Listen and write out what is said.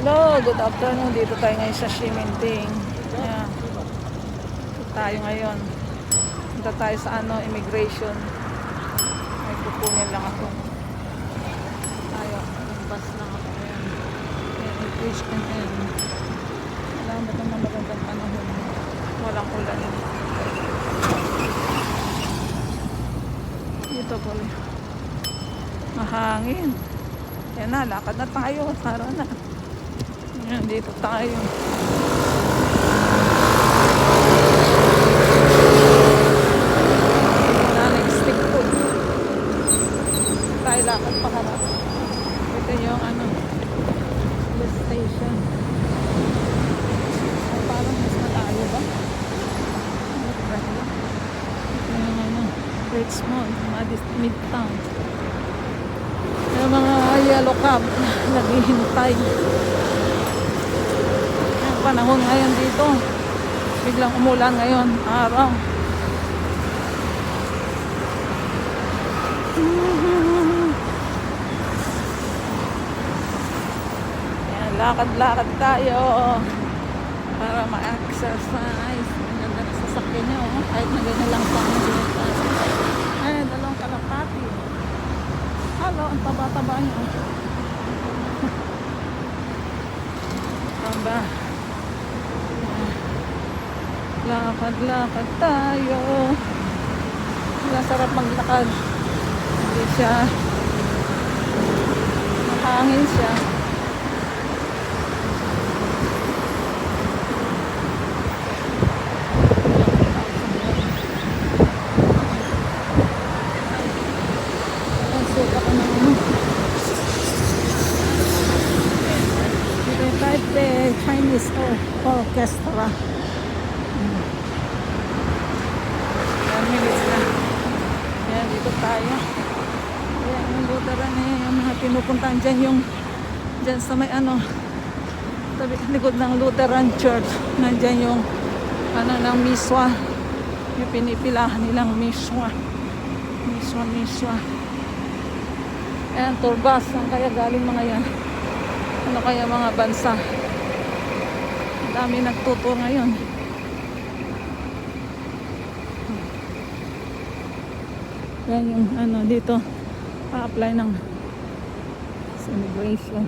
Hello, good afternoon. Dito tayo ngayon sa Shiminting. Ayan. Dito tayo ngayon. Dito tayo sa immigration. May kukunin lang ako. Tayo. Yung bus lang ako. Ayan. Immigration. Ayan. Salamat naman magandang panahon. Walang ulan. Dito po. Mahangin. Yan na, lakad na tayo. Tara na. Yan, dito tayo. Stick food. Tayo lakad pa harap. Ito yung bus station. Ay, parang mas malayo ba? Ito yung Richmond, Midtown. Yung mga yellow cab naghihintay. Yung panahon ngayon dito, biglang umulan ngayon, araw. Yan, lakad-lakad tayo para ma-exercise. Ang ganda na sasakyan niya, oh. Kahit na ganyan lang pa. Ay, dalawang kalapati. Halo, ang taba-taba niya. Taba. Lakad-lakad tayo. Sarap maglakad. Hindi siya mahangin siya. Chinese orchestra. 10 minutes na. Yan, dito tayo. Yan, yung Lutheran yung mga pinupuntahan dyan dyan sa may tabi, likod ng Lutheran Church. Nandyan yung ng miswa. Yung pinipilahan nilang miswa. Miswa. Ayan, tour bus. Saan kaya galing mga yan? Ano kaya mga bansa? Dami nagtuturo ngayon. Yan yung dito pa-apply ng immigration.